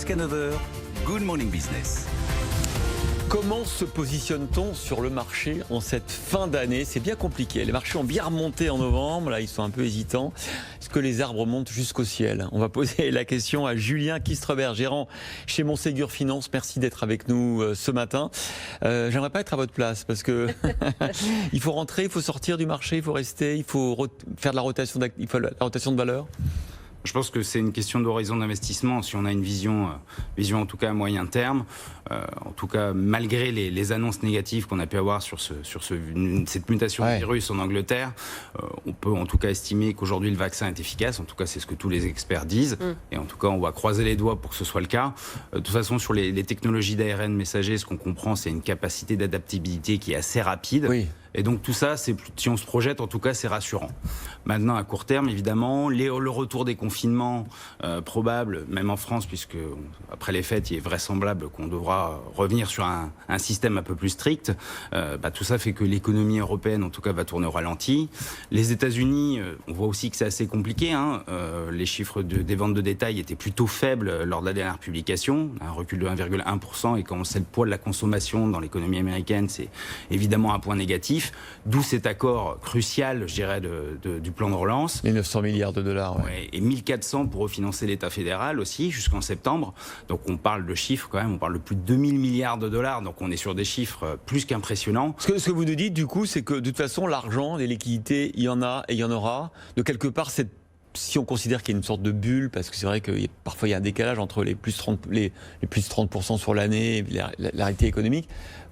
Jusqu'à 9h, Good Morning Business. Comment se positionne-t-on sur le marché en cette fin d'année? C'est bien compliqué. Les marchés ont bien remonté en novembre. Là, ils sont un peu hésitants. Est-ce que les arbres montent jusqu'au ciel? On va poser la question à Julien Kistrebert, gérant chez Montségur Finance. Merci d'être avec nous ce matin. J'aimerais pas être à votre place parce que il faut rentrer, il faut sortir du marché, il faut rester, il faut faire de la rotation de valeur. Je pense que c'est une question d'horizon d'investissement. Si on a une vision en tout cas à moyen terme, en tout cas malgré les annonces négatives qu'on a pu avoir sur cette mutation du virus en Angleterre, on peut en tout cas estimer qu'aujourd'hui le vaccin est efficace. En tout cas, c'est ce que tous les experts disent. Et en tout cas, on va croiser les doigts pour que ce soit le cas. De toute façon, sur les technologies d'ARN messager, ce qu'on comprend, c'est une capacité d'adaptabilité qui est assez rapide. Oui. Et donc tout ça, si on se projette, en tout cas, c'est rassurant. Maintenant, à court terme, évidemment, le retour des confinements probable, même en France, puisque après les fêtes, il est vraisemblable qu'on devra revenir sur un système un peu plus strict. Tout ça fait que l'économie européenne, en tout cas, va tourner au ralenti. Les États-Unis, on voit aussi que c'est assez compliqué. Les chiffres des ventes de détail étaient plutôt faibles lors de la dernière publication, un recul de 1,1%. Et quand on sait le poids de la consommation dans l'économie américaine, c'est évidemment un point négatif. D'où cet accord crucial, je dirais, du plan de relance. Les 900 milliards de dollars. Ouais, et 1400 pour refinancer l'État fédéral aussi, jusqu'en septembre. Donc on parle de chiffres quand même, on parle de plus de 2000 milliards de dollars. Donc on est sur des chiffres plus qu'impressionnants. Ce que vous nous dites, du coup, c'est que de toute façon, l'argent, les liquidités, il y en a et il y en aura. De quelque part, si on considère qu'il y a une sorte de bulle, parce que c'est vrai que parfois il y a un décalage entre les plus 30% sur l'année et la réalité économique,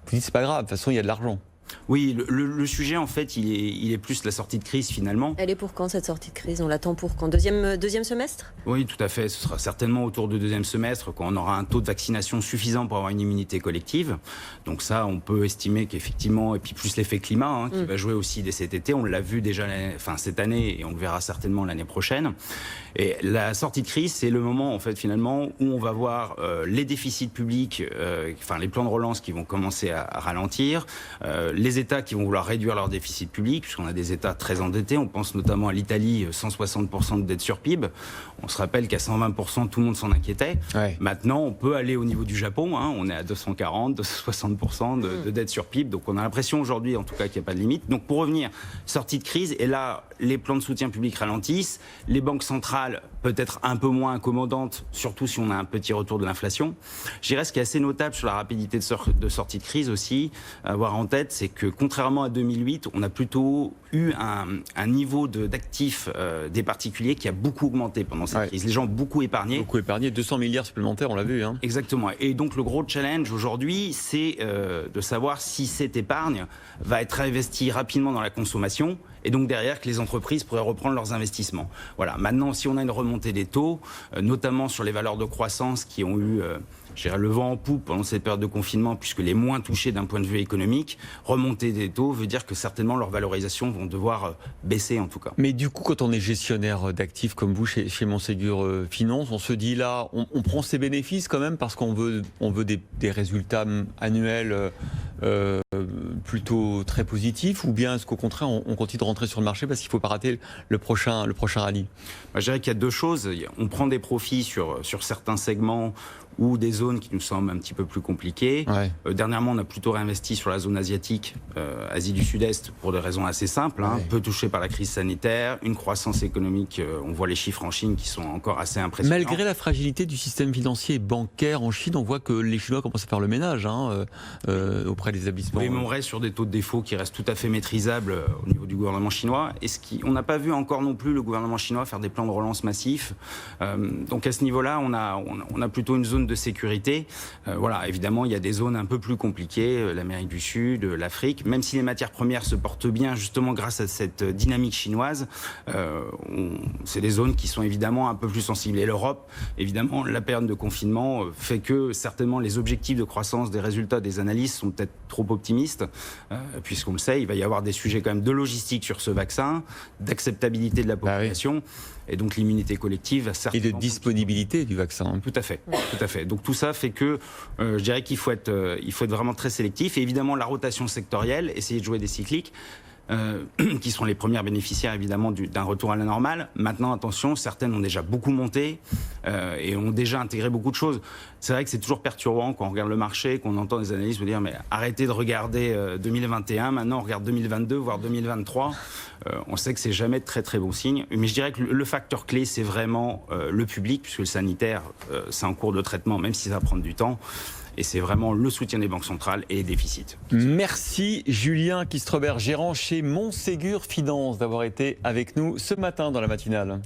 vous dites c'est pas grave, de toute façon il y a de l'argent. Oui, le sujet en fait, il est plus la sortie de crise finalement. Elle est pour quand cette sortie de crise? On l'attend pour quand? Deuxième semestre? Oui, tout à fait. Ce sera certainement autour du deuxième semestre quand on aura un taux de vaccination suffisant pour avoir une immunité collective. Donc ça, on peut estimer qu'effectivement, et puis plus l'effet climat qui va jouer aussi dès cet été. On l'a vu déjà cette année et on le verra certainement l'année prochaine. Et la sortie de crise, c'est le moment en fait finalement où on va voir les déficits publics, les plans de relance qui vont commencer à ralentir. Les États qui vont vouloir réduire leur déficit public, puisqu'on a des États très endettés. On pense notamment à l'Italie, 160% de dette sur PIB. On se rappelle qu'à 120%, tout le monde s'en inquiétait. Ouais. Maintenant, on peut aller au niveau du Japon. On est à 240, 260% de dette sur PIB. Donc on a l'impression aujourd'hui, en tout cas, qu'il n'y a pas de limite. Donc pour revenir, sortie de crise, et là, les plans de soutien public ralentissent. Les banques centrales, peut-être un peu moins incommodantes, surtout si on a un petit retour de l'inflation. Je dirais ce qui est assez notable sur la rapidité de sortie de crise aussi, à avoir en tête, c'est que contrairement à 2008, on a plutôt eu un niveau d'actifs des particuliers qui a beaucoup augmenté pendant cette crise. Les gens ont beaucoup épargné. Beaucoup épargné, 200 milliards supplémentaires, on l'a vu. Exactement. Et donc le gros challenge aujourd'hui, c'est de savoir si cette épargne va être investie rapidement dans la consommation et donc derrière que les entreprises pourraient reprendre leurs investissements. Voilà. Maintenant, si on a une remontée des taux, notamment sur les valeurs de croissance qui ont eu le vent en poupe pendant cette période de confinement, puisque les moins touchés d'un point de vue économique, remonter des taux veut dire que certainement leurs valorisations vont devoir baisser en tout cas. Mais du coup, quand on est gestionnaire d'actifs comme vous chez Montségur Finance, on se dit là, on prend ses bénéfices quand même parce qu'on veut des résultats annuels plutôt très positifs, ou bien est-ce qu'au contraire on continue de rentrer sur le marché parce qu'il ne faut pas rater le prochain rallye? Je dirais qu'il y a deux choses. On prend des profits sur certains segments ou des zones qui nous semblent un petit peu plus compliquées. Ouais. Dernièrement, on a plutôt réinvesti sur la zone asiatique, Asie du Sud-Est, pour des raisons assez simples, peu touchées par la crise sanitaire, une croissance économique, on voit les chiffres en Chine qui sont encore assez impressionnants. Malgré la fragilité du système financier et bancaire en Chine, on voit que les Chinois commencent à faire le ménage auprès des établissements. Oui, mais on reste sur des taux de défaut qui restent tout à fait maîtrisables au niveau du gouvernement chinois. Et on n'a pas vu encore non plus le gouvernement chinois faire des plans de relance massifs. Donc à ce niveau-là, on a plutôt une zone de sécurité. Évidemment, il y a des zones un peu plus compliquées, l'Amérique du Sud, l'Afrique. Même si les matières premières se portent bien, justement grâce à cette dynamique chinoise, c'est des zones qui sont évidemment un peu plus sensibles. Et l'Europe, évidemment, la période de confinement fait que certainement les objectifs de croissance des résultats des analyses sont peut-être trop optimistes, puisqu'on le sait, il va y avoir des sujets quand même de logistique sur ce vaccin, d'acceptabilité de la population. Et donc l'immunité collective va certainement... Et de disponibilité du vaccin. Tout à fait, tout à fait. Donc tout ça fait que je dirais qu'il faut être vraiment très sélectif. Et évidemment la rotation sectorielle, essayer de jouer des cycliques. qui seront les premières bénéficiaires évidemment d'un retour à la normale. Maintenant, attention, certaines ont déjà beaucoup monté et ont déjà intégré beaucoup de choses. C'est vrai que c'est toujours perturbant quand on regarde le marché, qu'on entend des analystes vous dire mais arrêtez de regarder 2021, maintenant on regarde 2022, voire 2023. On sait que c'est jamais de très très bon signe. Mais je dirais que le facteur clé, c'est vraiment le public, puisque le sanitaire, c'est en cours de traitement, même si ça va prendre du temps. Et c'est vraiment le soutien des banques centrales et les déficits. Merci Julien Kistrebert, gérant chez Montségur Finance, d'avoir été avec nous ce matin dans la matinale.